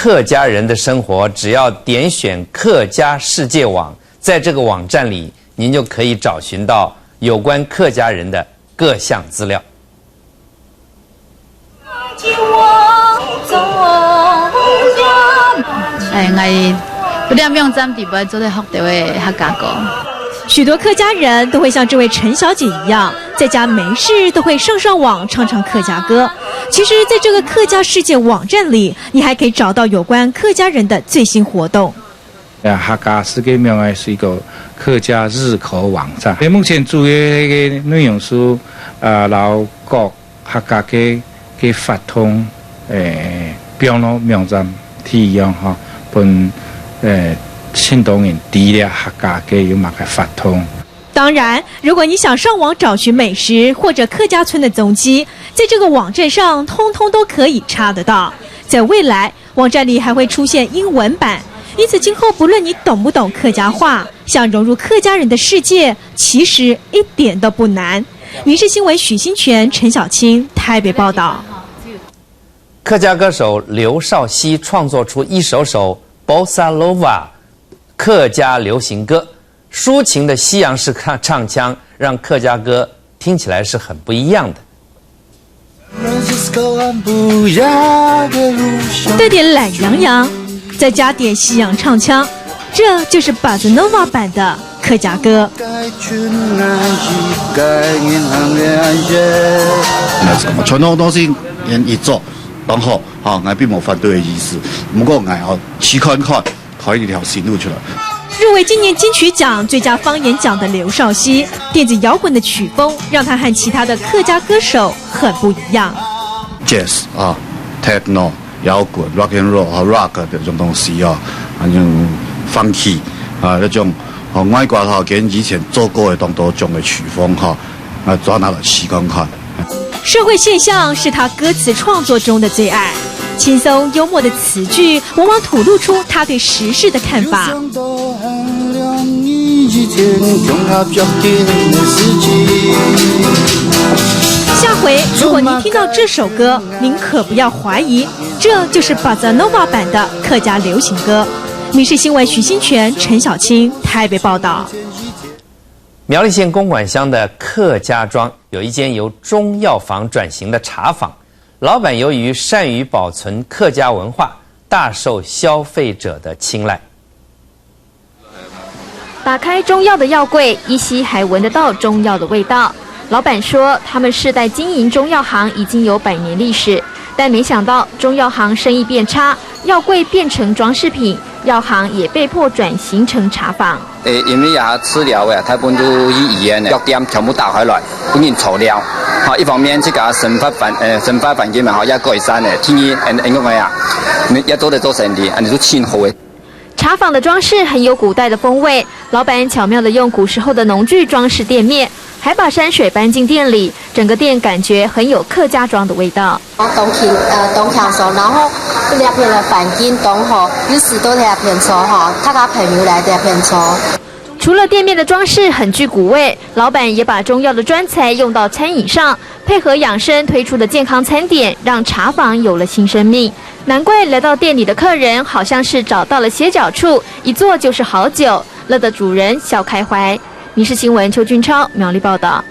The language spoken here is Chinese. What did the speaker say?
客家人的生活，只要点选客家世界网，在这个网站里，您就可以找寻到有关客家人的各项资料。我2秒站地步做在学到的客家歌。许多客家人都会像这位陈小姐一样，在家没事都会上网唱唱客家歌。其实，在这个客家世界网站里，你还可以找到有关客家人的最新活动。客家世界网是一个客家日口网站。目前主要的内容是老各客家嘅发通标咯网站体验哈，本新动人除了客家嘅有嘛个发通。当然，如果你想上网找寻美食或者客家村的踪迹，在这个网站上通通都可以查得到。在未来，网站里还会出现英文版，因此今后不论你懂不懂客家话，想融入客家人的世界，其实一点都不难。民视新闻许新全、陈小青台北报道。客家歌手刘少熙创作出一首Bossa Nova 客家流行歌，抒情的西洋式唱腔让客家歌听起来是很不一样的。带点懒洋洋，再加点西洋唱腔，这就是 Bossa Nova 版的客家歌。传统东西一做，然后我并没有反对的意思，不过我要去看一条新路去了。入围今年金曲奖最佳方言奖的刘少熙，电子摇滚的曲风让他和其他的客家歌手很不一样。Jazz Techno 摇滚 Rock and Roll 和 Rock 这种东西那种 Funky 那种外国跟以前做过的当多种的曲风抓拿来试看看。社会现象是他歌词创作中的最爱。轻松幽默的词句往往吐露出他对时事的看法。下回如果您听到这首歌，您可不要怀疑，这就是 Bossa Nova 版的客家流行歌。民视新闻许新全、陈小青台北报道。苗栗县公馆乡的客家庄有一间由中药房转型的茶坊。老板由于善于保存客家文化，大受消费者的青睐。打开中药的药柜，依稀还闻得到中药的味道。老板说，他们世代经营中药行已经有100年历史，但没想到中药行生意变差，药柜变成装饰品，药行也被迫转型成茶坊。因为治疗他本都以医院的药店全部打开来，不能草料。一方面这个生活环境也改善了，天气也都在做生意，你说气候的。茶坊的装饰很有古代的风味，老板巧妙地用古时候的农具装饰店面，还把山水搬进店里，整个店感觉很有客家庄的味道。冬天然后这两片的环境冬好，有时都在片错他家朋友来在片错。除了店面的装饰很具古味，老板也把中药的专才用到餐饮上，配合养生推出的健康餐点，让茶坊有了新生命。难怪来到店里的客人好像是找到了歇脚处，一坐就是好久，乐得主人笑开怀。民视新闻邱俊超苗栗报道。